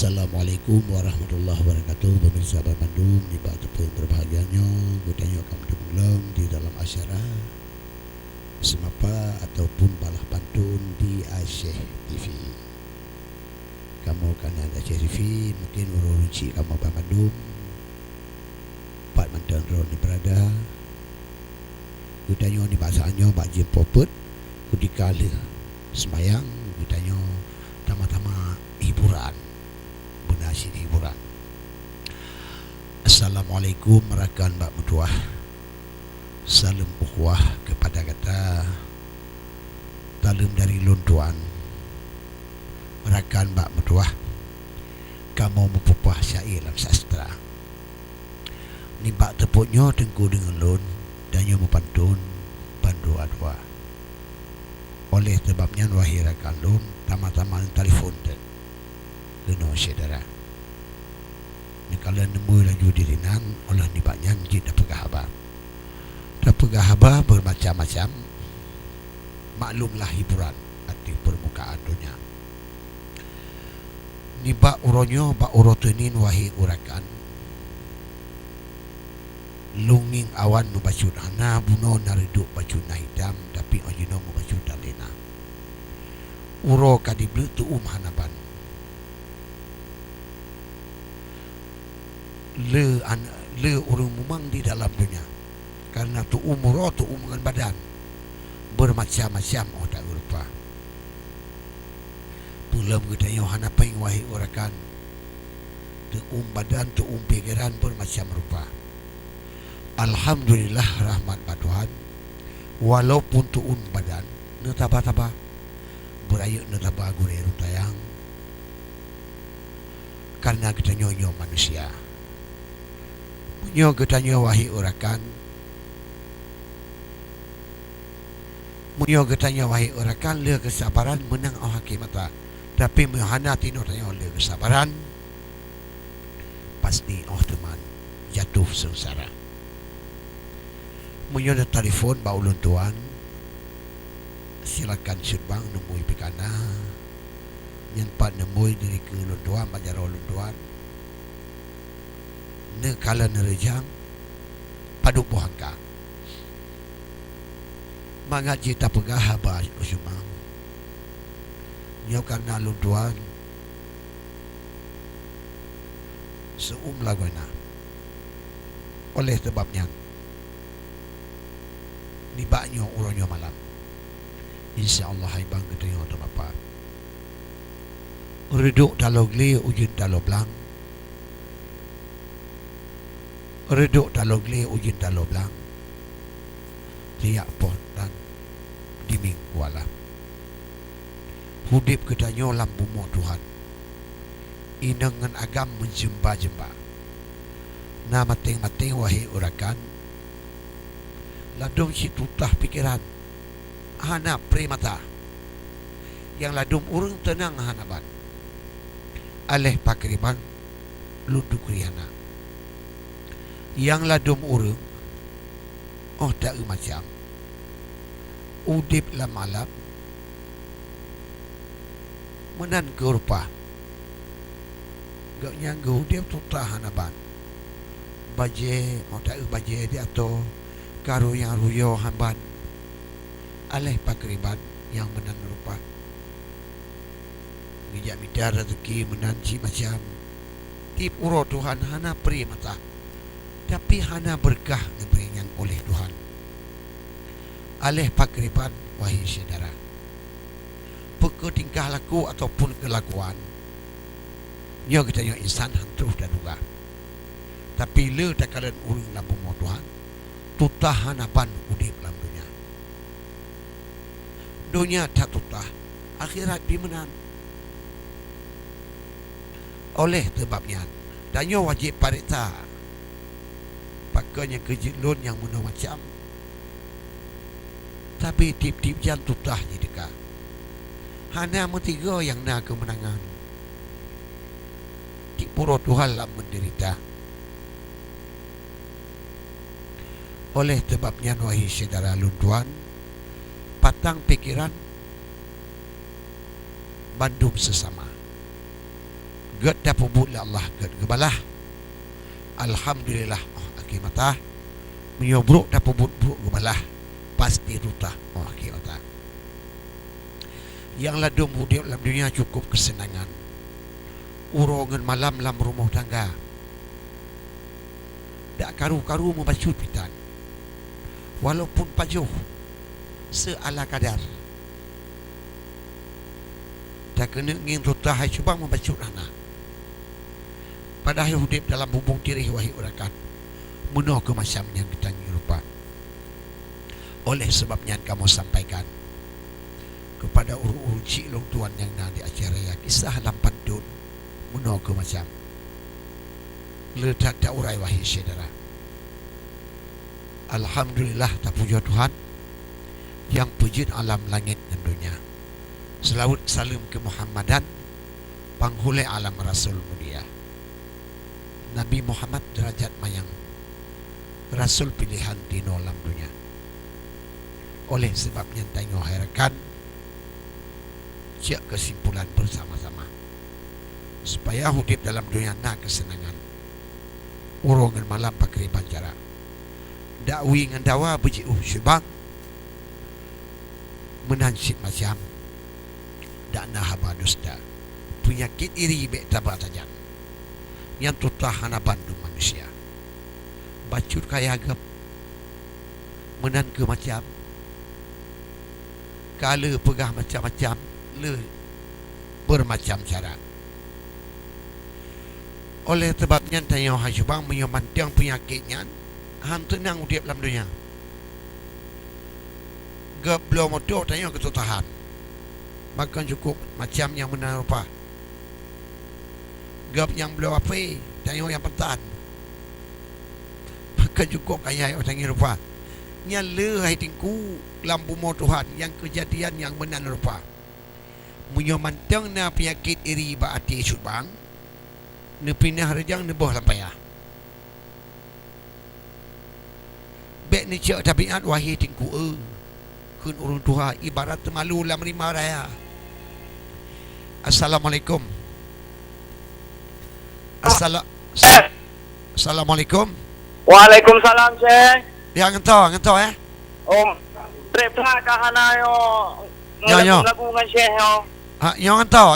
Assalamualaikum warahmatullahi wabarakatuh. Pemirsa Bandung di bawah tepung berbahagianya, budaya kamu demulung di dalam acara semapa ataupun balah pantun di Aceh TV. Kamu kan ada Aceh TV, mungkin urunci kamu Bandung. Pak mantan ron berada. Budaya ni bahasanya bak je popet, kudikala sembayang, budaya tama-tama hiburan. Benasih hiburan. Assalamualaikum merakan Mbak Mutuah. Salam ukhuwah kepada kata talim dari luntuan. Merakan Mbak Mutuah, kamu mempupah syair dalam sastra. Nimbak tepuknya tengku dengan lun dan nyo mempantun bandu adwa. Oleh sebabnya wahai rakan lun, tama-tama telefon kena saudara. Ni kalau nemu laju dirinan oleh ni banyak kita pegah habar. Dah pegah habar bermacam-macam. Maklumlah hiburan di permukaan dunia. Ni bak uronyo bak urotunin wahai urakan. Lunging awan membacun hana buno nariduk bacun hitam tapi ojino membacun dalena. Uro kadiblu tu hanaban. Le urung mumang di dalam dunia karena tu umur tu dengan badan bermacam-macam tak berupa. Pulam kita yohana paing wahai urakan tu badan tu pikiran bermacam rupa. Alhamdulillah rahmat Tuhan, walaupun tu badan netaba-taba berayuk netaba gureru tayang karena kita nyonya manusia. Punyo getanya wahai urakan. Munyo getanya wahai urakan, le kesabaran menang au hakimata. Tapi muhana tino tanya le kesabaran pasti teman jatuh sengsara. Munyo ada telefon bau luntuan. Silakan surbang nemui pikana. Nyempat nemui diri ke luntuan bajaro luntuan. Ne kala nerejang paduk buhangka mangaji tak pegah habar usumang nyau karena luntuan laguna oleh sebabnya nibaknya uronyo malam insyaallah hai bang ketemu tu bapa reduk dalau gli ujin dalau blang. Reduk dalau gli ujin dalau belang. Riak pon dan diming wala. Hudip kedanyo lampu mo Tuhan. Inangan agam menjemba-jemba. Na mating-mating wahai urakan. Ladum si tutah pikiran. Hana primata. Yang ladum urung tenang hanaban. Aleh pakriban luduk riana. Yang ladum urung tak macam udip la malam menan ke rupa gak nyanggu udip tu tahan aban baje tak baje dia atau karu yang ruyo hamban aleh pakriban yang menan rupa ngijak midar rezeki menan si macam tip uro Tuhan hana pri mata. Tapi hana berkah diberikan oleh Tuhan. Aleh pakriban wahai saudara. Peka tingkah laku ataupun kelakuan. Nya kita yang insan hantuh dan duga. Tapi le takalan urung lampu mo Tuhan. Tutah hanaban udip dalam dunia. Dunia tak tutah. Akhirat bimenan. Oleh sebabnya. Danyo wajib parita. Pakainya kejilun yang mudah macam. Tapi tip-tip jan tutah je dekat. Hana mentiga yang nak kemenangan. Tip pura Tuhan lah menderita. Oleh sebabnya wahai saudara luntuan, patang pikiran Bandung sesama. Ged dapat but la Allah ged gebalah. Alhamdulillah akhir mata. Menyobruk dapat but gebalah. Pasti rutah akhir mata. Yang ladum hidup dalam dunia cukup kesenangan. Urongan malam dalam rumah tangga. Dak karu-karu membacut pitan. Walaupun pajuh seala kadar. Tak kena ingin rutah hai cuba membacut anak. Padahal hidup dalam bubung tirih wahai urakan. Muno ke macam yang kita rupa. Oleh sebabnya kamu sampaikan kepada uru-uru cik long tuan yang nak di acara ya kisah lampan dun. Muno ke macam. Letak tak urai wahai saudara. Alhamdulillah tak puja Tuhan yang pujit alam langit dan dunia. Selawat salam ke Muhammadan panghulai alam Rasul mulia. Nabi Muhammad derajat mayang Rasul pilihan di alam dunia. Oleh sebabnya tengok harakan siap kesimpulan bersama-sama supaya hidup dalam dunia nak kesenangan. Urongan malam pakri pancara. Dakwi dengan dawa beji syubang menansib macam dak nahaba dusta penyakit iri bek tabak tajam yang tutahana bandu manusia bacut kaya agap menan ke macam kala pegah macam-macam le bermacam cara. Oleh sebabnya tanya hajubang menyomantang penyakitnya ham tenang hidup dalam dunia. Gap belum motor tanya ketutahan. Makan cukup macam yang benar rupa. Gap yang belum apa tanya yang pentan. Makan cukup kaya yang tanya rupa. Nyala hai tingku lampu mo Tuhan yang kejadian yang benar rupa. Menyomantang na penyakit iri ba ati subang. Ne pindah rejang ne boh lampaya. Bek ni cik tabiat wahai tingku kun urun tuha ibarat malu lam rima raya. Assalamualaikum. Assalamualaikum. Waalaikumsalam, Syekh. Ya ngentau ya. Trip tak kahana yo. Yo. Lagu dengan Syekh yo. Ha, yo ngentau.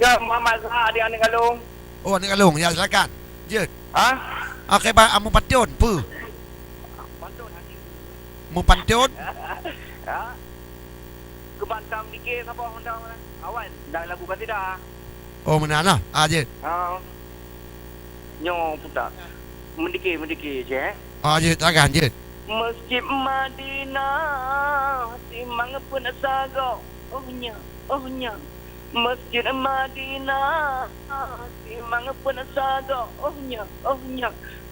Ya, Muhammad Zahar dia ni Galung. Oh, ni Galung. Ya, silakan. Je. Ha? Okey, ba amu patun pu. Mu pantun? Ya. Kebantam dikit siapa hendak awan. Dah lagu kan tidak? Oh, mana? Je. Nyo putak. Mendikit je. Je, silakan je. Masjid Madinah timang pun sago. Ohnya. Masjid Madinah timang pun sago. Ohnya.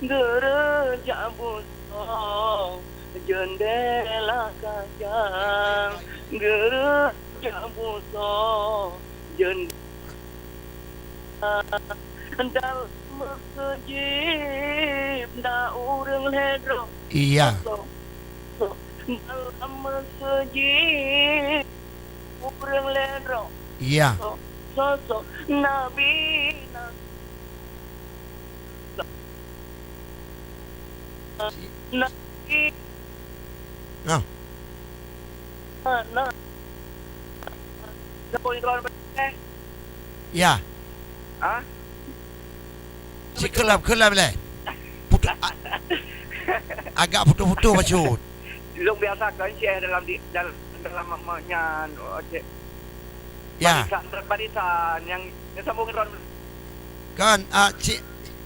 Gereja busuk. Jendela kaca gereja busuk jendela dalam masjid da urang ledro. Iya. Dalam masjid urang ledro. Iya. Sosok Nabi Nah. Ya. Ha? Si kelab le. Agak putus-putus bacut. Lu biasa kan share dalam maknya Ya. barisan yang sambung ron. Kan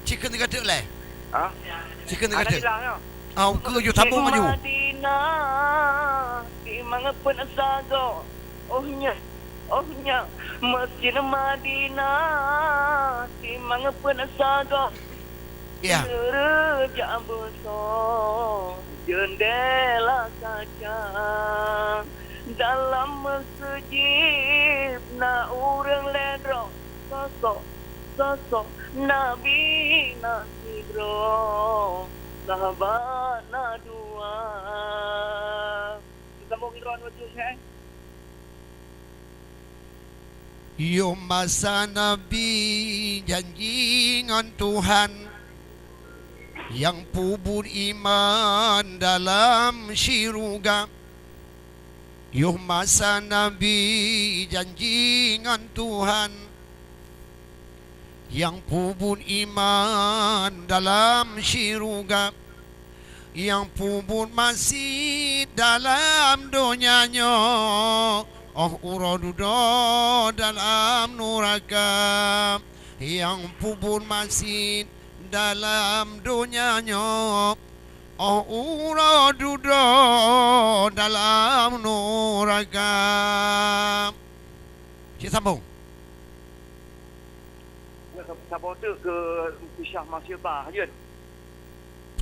chicken dekat le. Ha? Chicken dekat. Ada Ke ju sambung maju. Madinah di mana pun sago. Ohnya. Masjid Madinah di mana pun sago. Ya. Gereja besar jendela kaca dalam masjid na urang ledro sosok Nabi nasidro sahabat na dua. Sambung Iran wajud Yo masa Nabi janji dengan Tuhan, yang pubur iman dalam syurga. Yo masa Nabi janji dengan Tuhan, yang pubur iman dalam syurga. Yang pubur masih dalam dunianya, oh uradudo dalam neraka. Yang pubur masih dalam dunianya, oh uradudo dalam neraka. Cik sambung. Sambung tu ke Kisah Masyibah je.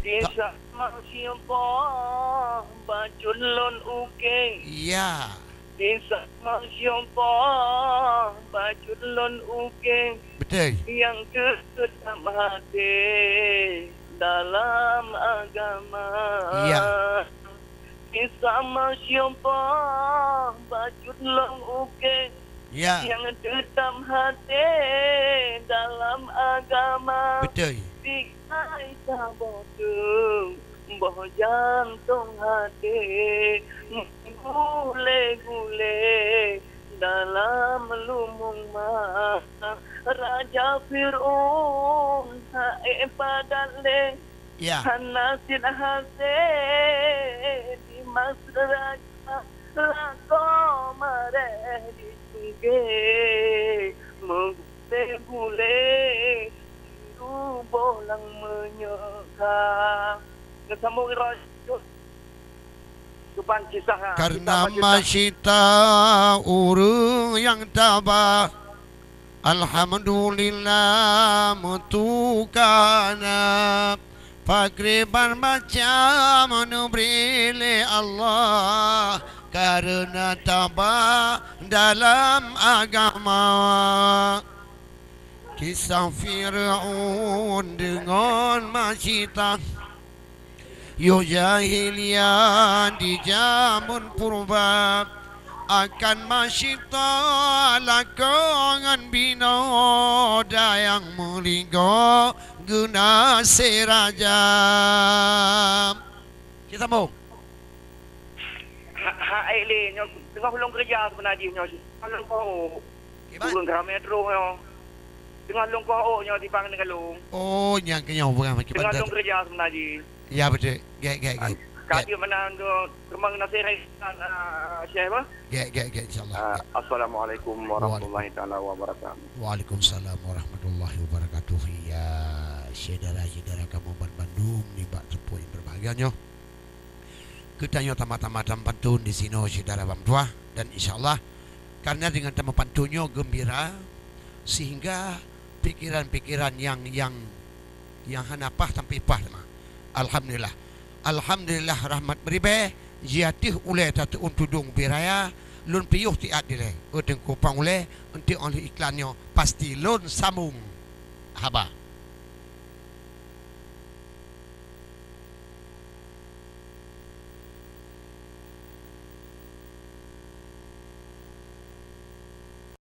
Kisah Masyibah bajun lon ukeng. Ya. Kisah Masyibah bajun lon ukeng. Betul. Yang ketam hati dalam agama. Ya. Kisah Masyibah bajun lon ukeng. Ya. Yang ketam hati dalam agama. Betul. Tikai sabotung boh jantung hati gule-gule dalam lumung mah. Raja Fir'aun hae padale Ya. hanasin hase di masraja lako mare di sunge menggule-gule bolang menyeka. Kesambung rajuk depan kisah. Karena masih tahu yang tabah, alhamdulillah mutukana. Pagriban macam menubrile Allah, karena tabah dalam agama. Kisah Fir'aun dengan Masyitah, yo jahiliyah di zaman purba. Akan Masyitah lakongan binoda yang melinggo guna serajam. Kita sambung. Ele nyo tengah belum kerja sebenarnya nyo. Kalau kau turun ke metro nyo. Tengah long kau nyo di pang dengan long. Oh, yang kenyau bukan macam Tengah bandar. long kerja sebenarnya. Ya betul. Gek. Kaki mana tu kemang nasihat Syekh apa? Gek insyaallah. Assalamualaikum warahmatullahi taala wabarakatuh. Waalaikumsalam warahmatullahi wabarakatuh. Ya, saudara-saudara kamu Bandung ni bak tepuk yang berbahagianya. Kita tama-tama pantun di sini saudara bamdua, dan insyaallah karena dengan tema pantunnya gembira sehingga pikiran-pikiran yang hanapah tanpa ipah. Alhamdulillah rahmat beribe jiatih ulai tatu untudung biraya lun piyuh ti adile uteng kupang ulai enti oleh iklannya pasti lun sambung haba.